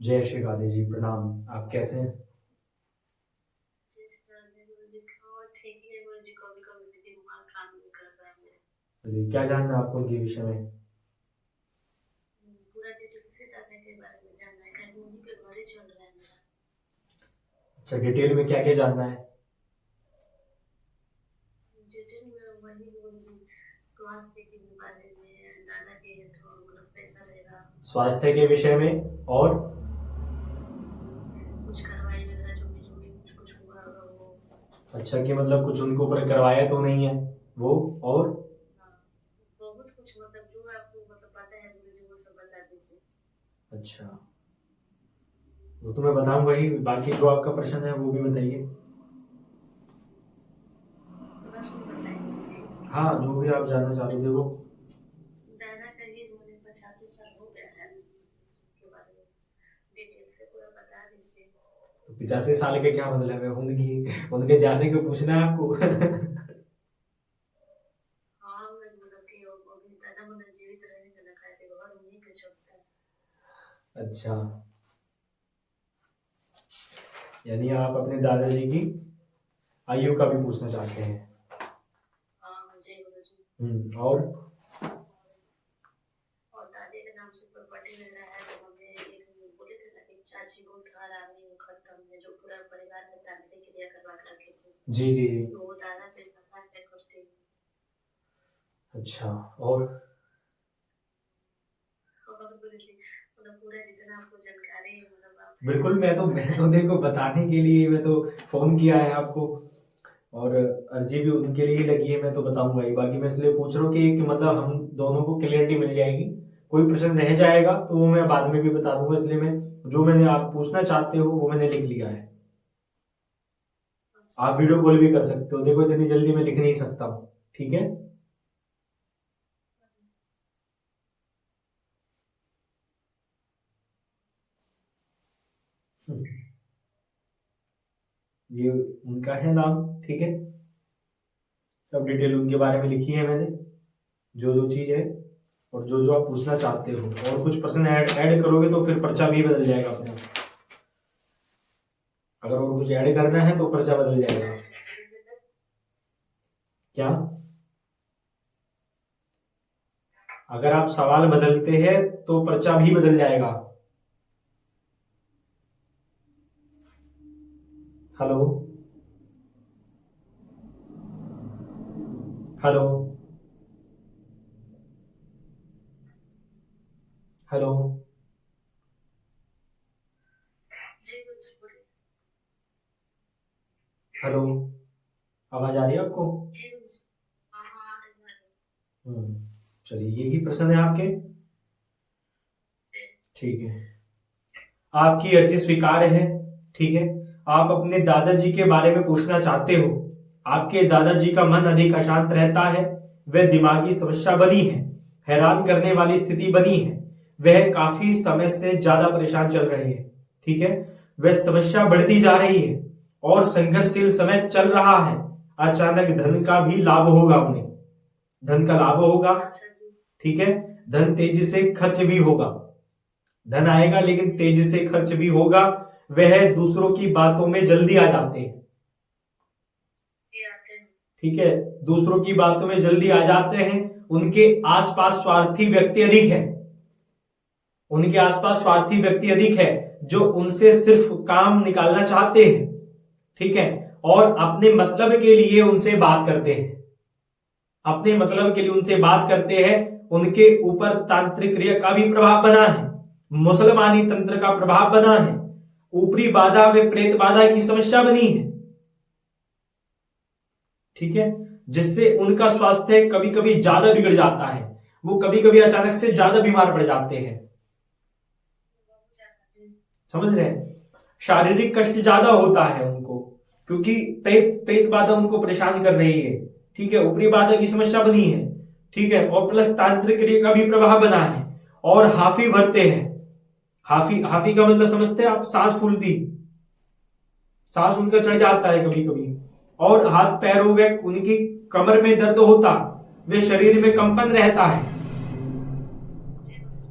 जय श्री राधे जी, प्रणाम। आप कैसे हैं? जैसे राधे गुरु जी का और ठीक ही है गुरु जी, कभी कभी भी दिमाग काम नहीं कर रहा है मेरा। चलिए, क्या जानना है आपको उनके विषय में? पूरा डिटेल से दादा के बारे में जानना है, कहीं उन्हीं पे घर ही चल रहा है मेरा। अच्छा, डिटेल में क्या क्या जानना है? डिटेल में वही गुरु जी, स्वास्थ्य के बारे में, दादा के तो मतलब कैसा रहेगा, स्वास्थ्य के विषय में और? कुछ कार्रवाई वगैरह जो भी कुछ कुछ हुआ होगा वो। अच्छा, कि मतलब कुछ उनके ऊपर करवाया तो नहीं है वो? और? हाँ, बहुत कुछ मतलब जो आपको मतलब पता है गुरु जी वो सब बता दीजिए। अच्छा, वो तो मैं बताऊंगा ही। बाकी जो आपका प्रश्न है वो भी बताइए। प्रश्न बताइए गुरु जी। हाँ, जो भी आप जानना चाहते थे वो। दादा का एज होने 85 साल हो गया है, के बारे में डिटेल से पूरा बता दीजिए। तो 85 साल के क्या मतलब है? उनकी उनके जाने को पूछना है आपको? हाँ, मैं मतलब कि वो अभी दादा मन जीवित रहेंगे ना, खाए थे घर उन्हीं के चलता है। अच्छा, यानी आप अपने दादाजी की आयु का भी पूछना चाहते हैं? हाँ जय गुरु जी। और? और दादी के नाम से प्रॉपर्टी वगैरह है तो हमें एक बोले थे ना कि चाची बहुत हरामी खत्म है, जो पूरा परिवार में तांत्रिक क्रिया करवा के रखे थे, जी जी जी। तो वो दादा पे ज्यादा अटैक करती है। अच्छा, और? और अगर गुरु जी मतलब पूरा जितना आपको जानकारी है मतलब आप। बिल्कुल, मैं तो देखो बताने के लिए मैं तो फोन किया है आपको। और अर्जी भी उनके लिए ही लगी है, मैं तो बताऊंगा ही। बाकी मैं इसलिए पूछ रहा हूँ कि मतलब हम दोनों को क्लियरिटी मिल जाएगी। कोई प्रश्न रह जाएगा तो वो मैं बाद में भी बता दूंगा, इसलिए मैं जो मैंने आप पूछना चाहते हो वो मैंने लिख लिया है। अच्छा आप अच्छा। वीडियो कॉल भी कर सकते हो, देखो इतनी जल्दी मैं लिख नहीं सकता हूँ। ठीक है? ये उनका है नाम। ठीक है, सब डिटेल उनके बारे में लिखी है मैंने, जो जो चीज है और जो जो आप पूछना चाहते हो। और कुछ प्रश्न ऐड ऐड करोगे तो फिर पर्चा भी बदल जाएगा अपने आप। अगर और कुछ ऐड करना है तो पर्चा बदल जाएगा। क्या? अगर आप सवाल बदलते हैं तो पर्चा भी बदल जाएगा। हेलो? हेलो? हेलो? जी गुरु जी बोलिए। हेलो? आवाज आ रही है आपको? जी गुरु जी। हाँ हाँ आ रही है। चलिए, यही प्रश्न है आपके। जी। ठीक है, आपकी अर्जी स्वीकार्य है। ठीक है, आप अपने दादाजी के बारे में पूछना चाहते हो। आपके दादाजी का मन अधिक अशांत रहता है। वह दिमागी समस्या बनी है। हैरान करने वाली स्थिति बनी है। वह काफी समय से ज्यादा परेशान चल रहे हैं। ठीक है, वह समस्या बढ़ती जा रही है और संघर्षशील समय चल रहा है। अचानक धन का भी लाभ होगा उन्हें। धन का लाभ होगा। अच्छा जी। ठीक है, धन तेजी से खर्च भी होगा। धन आएगा लेकिन तेजी से खर्च भी होगा। वह दूसरों की बातों में जल्दी आ जाते हैं। ये आते हैं। ठीक है, दूसरों की बातों में जल्दी आ जाते हैं। उनके आसपास स्वार्थी व्यक्ति अधिक है। उनके आसपास स्वार्थी व्यक्ति अधिक है जो उनसे सिर्फ काम निकालना चाहते हैं। ठीक है, और अपने मतलब के लिए उनसे बात करते हैं। अपने मतलब के लिए उनसे बात करते हैं। उनके ऊपर तांत्रिक क्रिया का भी प्रभाव बना है। मुसलमानी तंत्र का प्रभाव बना है। ऊपरी बाधा व प्रेत बाधा की समस्या बनी है। ठीक है, जिससे उनका स्वास्थ्य कभी कभी ज्यादा बिगड़ जाता है। वो कभी कभी अचानक से ज्यादा बीमार पड़ जाते हैं। समझ रहे हैं? शारीरिक कष्ट ज्यादा होता है उनको, क्योंकि प्रेत प्रेत बाधा उनको परेशान कर रही है। ठीक है, ऊपरी बाधा की समस्या बनी है। ठीक है, और प्लस तांत्रिक क्रिया का भी प्रभाव बना है। और हाफी भरते हैं। हाफी हाफी का मतलब समझते हैं आप? सांस फूलती, सांस उनका चढ़ जाता है कभी कभी। और हाथ पैरों में उनकी कमर में दर्द होता। वे शरीर में कंपन रहता है।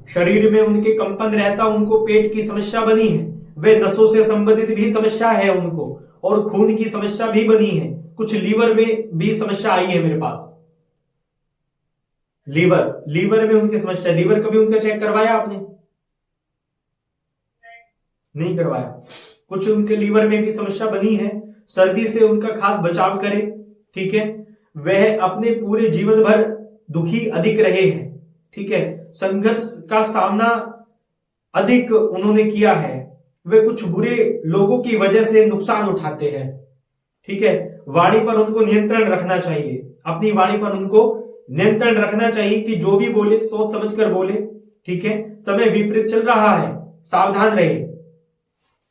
शरीर में उनके कंपन रहता, उनको पेट की समस्या बनी है, वे नसों से संबंधित भी समस्या है उनको, और खून की समस्या भी बनी है, कुछ लीवर में भी समस्या आई है मेरे पास। लीवर में उनकी समस्या, लीवर कभी उनका चेक करवाया आपने? नहीं करवाया। कुछ उनके लीवर में भी समस्या बनी है। सर्दी से उनका खास बचाव करें, ठीक है। वह अपने पूरे जीवन भर दुखी अधिक रहे हैं, ठीक है। संघर्ष का सामना अधिक उन्होंने किया है। वे कुछ बुरे लोगों की वजह से नुकसान उठाते हैं, ठीक है। वाणी पर उनको नियंत्रण रखना चाहिए, अपनी वाणी पर उनको नियंत्रण रखना चाहिए कि जो भी बोले सोच समझ कर बोले, ठीक है। समय विपरीत चल रहा है, सावधान रहे।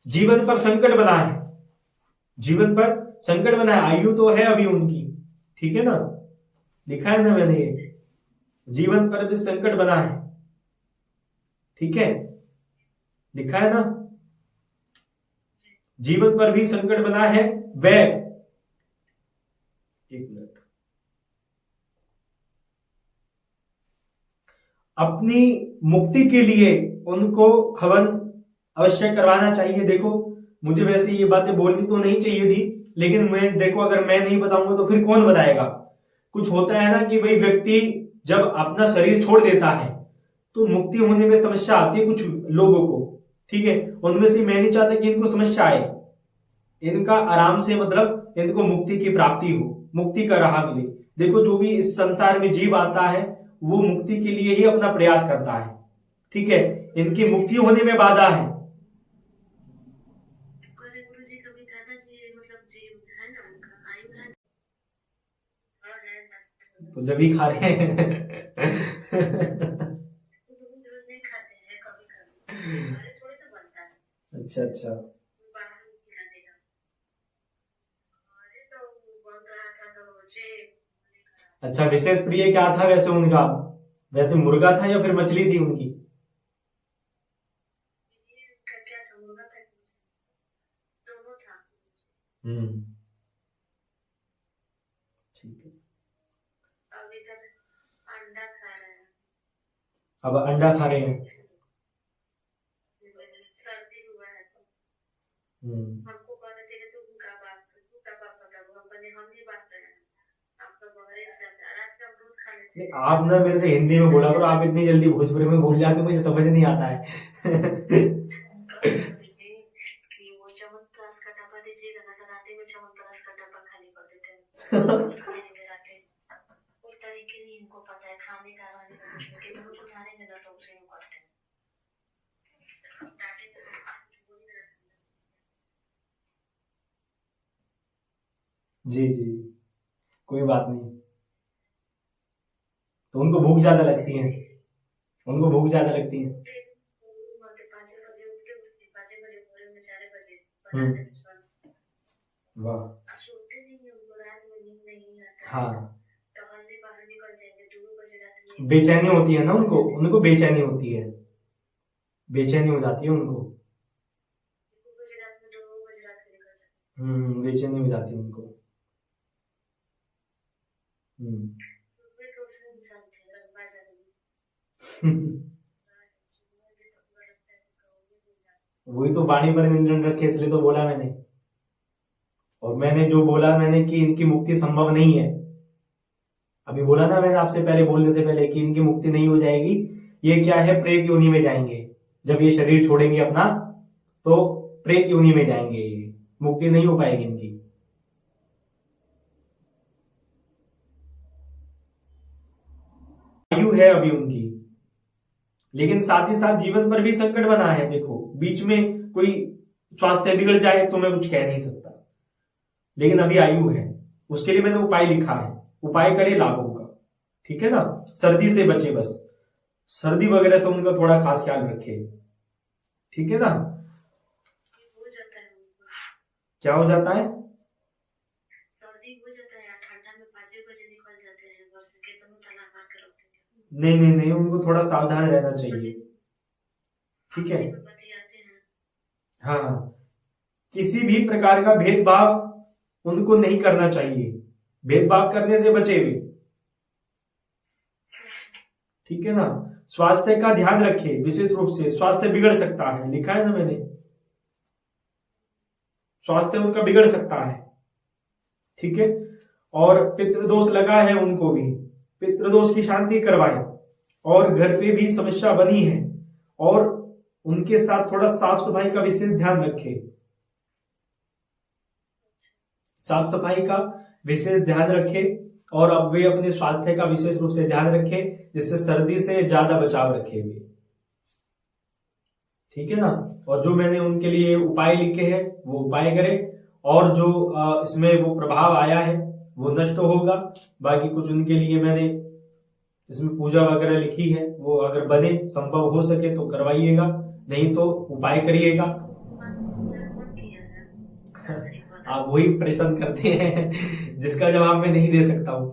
जीवन पर संकट बना है, जीवन पर संकट बना है। आयु तो है अभी उनकी, ठीक है ना, लिखा है ना मैंने, ये जीवन पर भी संकट बना है, ठीक है, लिखा है ना, जीवन पर भी संकट बना है। वह, एक मिनट, अपनी मुक्ति के लिए उनको हवन अवश्य करवाना चाहिए। देखो मुझे वैसे ये बातें बोलनी तो नहीं चाहिए थी, लेकिन मैं देखो अगर मैं नहीं बताऊंगा तो फिर कौन बताएगा। कुछ होता है ना कि भाई व्यक्ति जब अपना शरीर छोड़ देता है तो मुक्ति होने में समस्या आती है कुछ लोगों को, ठीक है। उनमें से मैं नहीं चाहता कि इनको समस्या आए, इनका आराम से मतलब इनको मुक्ति की प्राप्ति हो, मुक्ति का राह मिले। देखो जो भी इस संसार में जीव आता है वो मुक्ति के लिए ही अपना प्रयास करता है, ठीक है। इनकी मुक्ति होने में बाधा है। गुरुजी कभी दादाजी मतलब जीव है ना, उनका आयु है तो जब ही खा रहे हैं रोज नहीं खाते हैं, कभी कभी अरे थोड़ी तो बनता है। अच्छा अच्छा, बाहर नहीं खिला देगा। अरे तो बन रहा था तो मुझे अच्छा। विशेष प्रिय क्या था वैसे उनका? वैसे मुर्गा था या फिर मछली थी उनकी? क्या था, मुर्गा था, दोनों था। ठीक है। अब इधर अंडा खा रहे हैं, अब अंडा खा रहे हैं। सर्दी हुआ है तो हमको कह रहे थे कि तुम का बात बताओ, हम कहने हम नहीं बात करें, आप तो बहरे से रात का दूध खा लेते हैं। आप ना मेरे से हिंदी में बोला करो, आप इतनी जल्दी भोजपुरी में बोल जाते हो, मुझे समझ नहीं आता है कि वो च्यवनप्राश का डब्बा दीजिएगा ना, तो रात में च्यवनप्राश का डब्बा खाली कर देते हैं। खाने राते उस तरीके नहीं इनको पता है खाने का, रहने का, कुछ भी तो सुधारेंगे ना तो उसे करते हैं। जी जी, कोई बात नहीं। तो उनको भूख ज्यादा लगती है, उनको भूख ज्यादा लगती है। 5 बजे उठते, 5 बजे भोर में 4 बजे वाह, सोते नहीं है, उनको रात में नींद नहीं आता। हाँ, टहलने बाहर निकल जाएंगे 2 बजे रात में। बेचैनी होती है ना उनको, उनको बेचैनी होती है, बेचैनी हो जाती है उनको। 2 बजे रात में, 2 बजे रात में निकल जाते हैं। बेचैनी हो जाती है उनको। वे दूसरे इंसान थे, रंगा जाने वही तो वाणी पर नियंत्रण रखे, इसलिए तो बोला मैंने। और मैंने जो बोला मैंने कि इनकी मुक्ति संभव नहीं है, अभी बोला ना मैंने आपसे पहले, बोलने से पहले, कि इनकी मुक्ति नहीं हो जाएगी। ये क्या है, प्रेत योनि में जाएंगे। जब ये शरीर छोड़ेंगे अपना तो प्रेत योनि में जाएंगे, ये मुक्ति नहीं हो पाएगी इनकी। आयु है अभी उनकी, लेकिन साथ ही साथ जीवन पर भी संकट बना है। देखो बीच में कोई स्वास्थ्य बिगड़ जाए तो मैं कुछ कह नहीं सकता, लेकिन अभी आयु है, उसके लिए मैंने उपाय लिखा है, उपाय करे लाभ होगा, ठीक है ना। सर्दी से बचे, बस सर्दी वगैरह से उनका थोड़ा खास ख्याल रखे, ठीक है ना। हो जाता है उनको। क्या हो जाता है? सर्दी हो जाता है, ठंडा में 5 बजे निकल जाते हैं घर से, कितना ताला मार के रखते हैं। नहीं नहीं नहीं, उनको थोड़ा सावधान रहना चाहिए, ठीक है। बतियाते हैं। हाँ, किसी भी प्रकार का भेदभाव उनको नहीं करना चाहिए, भेदभाव करने से बचे हुए, ठीक है ना। स्वास्थ्य का ध्यान रखे, विशेष रूप से स्वास्थ्य बिगड़ सकता है, लिखा है ना मैंने, स्वास्थ्य उनका बिगड़ सकता है। ठीक है। और पितृदोष लगा है, उनको भी पितृदोष की शांति करवाएं। और घर पे भी समस्या बनी है, और उनके साथ थोड़ा साफ सफाई का विशेष ध्यान रखें, साफ सफाई का विशेष ध्यान रखें। और अब वे अपने स्वास्थ्य का विशेष रूप से ध्यान रखें, जिससे सर्दी से ज्यादा बचाव रखेंगे। ठीक है ना। और जो मैंने उनके लिए उपाय लिखे हैं वो उपाय करें, और जो इसमें वो प्रभाव आया है वो नष्ट होगा। बाकी कुछ उनके लिए मैंने इसमें पूजा वगैरह लिखी है, वो अगर बने संभव हो सके तो करवाइएगा, नहीं तो उपाय करिएगा। आप वही प्रश्न करते हैं जिसका जवाब मैं नहीं दे सकता हूँ।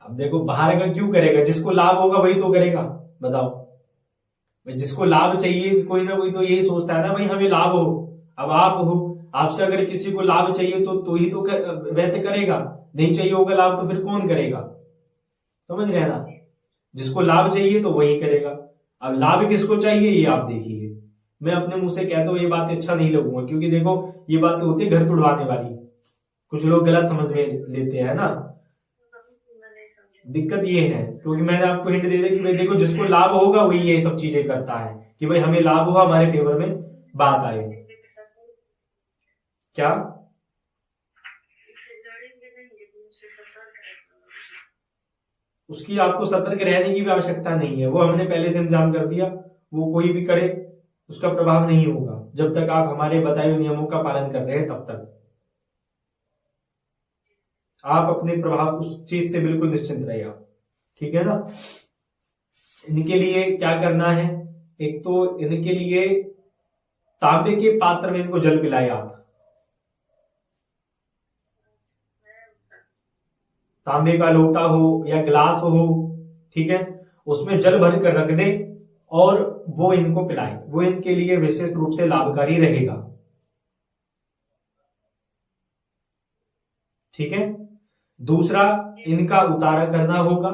अब देखो, बाहर का क्यों करेगा, जिसको लाभ होगा वही तो करेगा, बताओ भाई। जिसको लाभ चाहिए, कोई ना कोई तो यही सोचता है ना भाई हमें लाभ हो। अब आप हो, आपसे अगर किसी को लाभ चाहिए तो ही तो वैसे करेगा, नहीं चाहिए होगा लाभ तो फिर कौन करेगा, समझ रहे हैं ना। जिसको लाभ चाहिए तो वही करेगा। अब लाभ किसको चाहिए ये आप देखिए। मैं अपने मुंह से कहता हूँ ये बात अच्छा नहीं लगूंगा, क्योंकि देखो ये बातें होती है घर तुड़वाने वाली, कुछ लोग गलत समझ में लेते हैं ना। दिक्कत ये है, क्योंकि मैंने आपको हिंट दे दिया कि भाई देखो जिसको लाभ होगा वही ये सब चीजें करता है, कि भाई हमें लाभ हुआ, हमारे फेवर में बात आए। क्या उसकी आपको सतर्क रहने की भी आवश्यकता नहीं है, वो हमने पहले से इंतजाम कर दिया। वो कोई भी करे उसका प्रभाव नहीं होगा, जब तक आप हमारे बताए हुए नियमों का पालन कर रहे हैं तब तक आप अपने प्रभाव उस चीज से बिल्कुल निश्चिंत रहिए आप। ठीक है ना। इनके लिए क्या करना है, एक तो इनके लिए तांबे के पात्र में इनको जल पिलाए आप, तांबे का लोटा हो या गिलास हो, ठीक है, उसमें जल भर कर रख दे और वो इनको पिलाए, वो इनके लिए विशेष रूप से लाभकारी रहेगा। ठीक है। दूसरा, इनका उतारा करना होगा,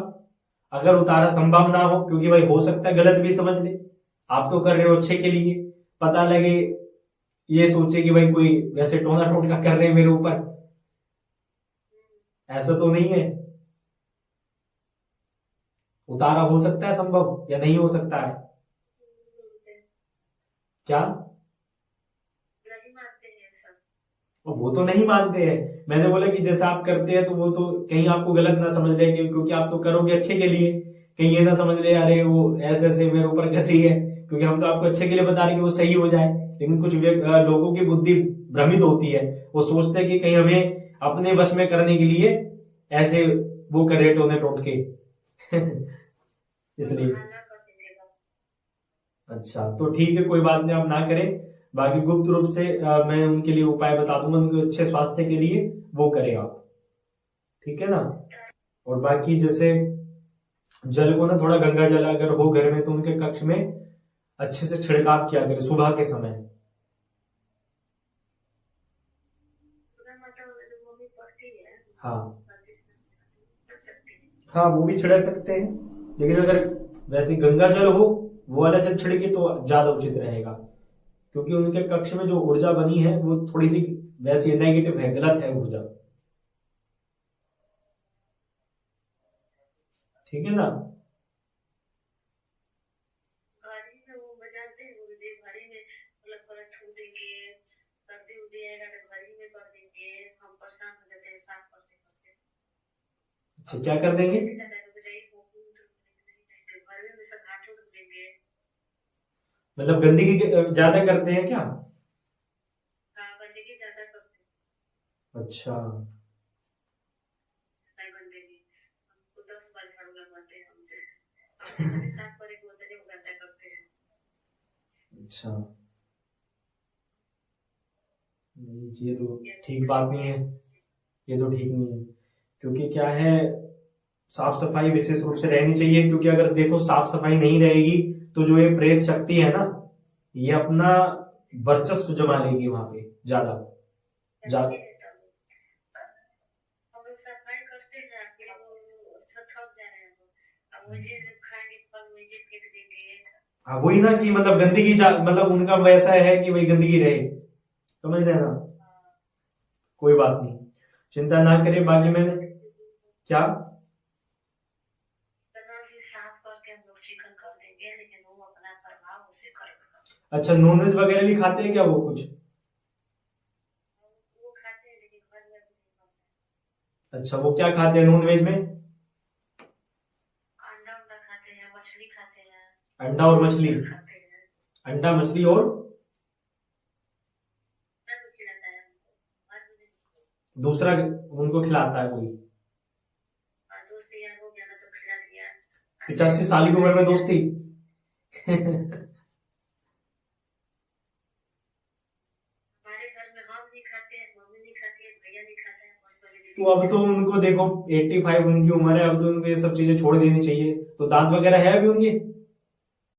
अगर उतारा संभव ना हो, क्योंकि भाई हो सकता है गलत भी समझ ले, आप तो कर रहे हो अच्छे के लिए, पता लगे ये सोचे कि भाई कोई वैसे टोना टोटका कर रहे हैं मेरे ऊपर, ऐसा तो नहीं है। उतारा हो सकता है संभव या नहीं हो सकता है, क्या वो तो नहीं मानते हैं। मैंने बोला कि जैसा आप करते हैं तो वो तो कहीं आपको गलत ना समझ ले, क्योंकि आप तो करोगे अच्छे के लिए, कहीं ये ना समझ ले अरे वो ऐसे ऐसे मेरे ऊपर कर रही है, क्योंकि हम तो आपको अच्छे के लिए बता रहे हैं कि वो सही हो जाए। लेकिन कुछ लोगों की बुद्धि भ्रमित होती है, वो सोचते हैं कि कहीं हमें अपने वश में करने के लिए ऐसे वो करे टोने टोटके इसलिए। अच्छा तो ठीक है, कोई बात नहीं, आप ना करें। बाकी गुप्त रूप से मैं उनके लिए उपाय बता दूंगा, उनके अच्छे स्वास्थ्य के लिए वो करें आप। ठीक है ना। और बाकी जैसे जल को ना, थोड़ा गंगा जल अगर हो घर में तो उनके कक्ष में अच्छे से छिड़काव किया करें सुबह के समय। हाँ हाँ, वो भी छिड़क सकते हैं, लेकिन अगर वैसे गंगा जल हो वो वाला जल छिड़के तो ज्यादा उचित रहेगा, क्योंकि उनके कक्ष में जो ऊर्जा बनी है वो थोड़ी सी वैसी नेगेटिव है, गलत है ऊर्जा। ठीक है ना। अच्छा, क्या कर देंगे, मतलब गंदगी ज्यादा करते हैं क्या। अच्छा अच्छा, नहीं, ये तो ठीक बात नहीं है, ये तो ठीक नहीं है। क्योंकि क्या है, साफ सफाई विशेष रूप से रहनी चाहिए, क्योंकि अगर देखो साफ सफाई नहीं रहेगी तो जो ये प्रेत शक्ति है ना, ये अपना वर्चस्व जमा लेगी वहां पे ज्यादा ज्यादा। हाँ वही ना कि मतलब गंदगी मतलब उनका वैसा है कि वही गंदगी रहे, समझ रहे हैं ना। कोई बात नहीं, चिंता ना करें। बाकी मैंने क्या, बना भी साफ करके हम लोग चिकन कर देंगे, लेकिन वो अपना प्रभाव उसे करेगा। अच्छा नॉनवेज वगैरह भी खाते हैं क्या वो कुछ? वो खाते हैं लेकिन घर में अभी नहीं बनता अच्छा वो क्या खाते हैं नॉनवेज में? है। अंडा उंडा खाते हैं, मछली खाते हैं, अंडा और मछली? खाते हैं। अंडा मछली और सब खिलाता है हमको, घर में नहीं। दूसरा उनको खिलाता है कोई? और दोस्त यार हो गया ना तो खिला दिया। 85 साल की उम्र में दोस्ती? हमारे घर में हम नहीं खाते हैं, मम्मी नहीं खाती है, भैया नहीं खाता है, हमारी बड़ी दीदी तो अब तो उनको देखो 85 उनकी उम्र है, अब तो उनको ये सब चीजें छोड़ देनी चाहिए। तो दांत वगैरह है अभी उनके?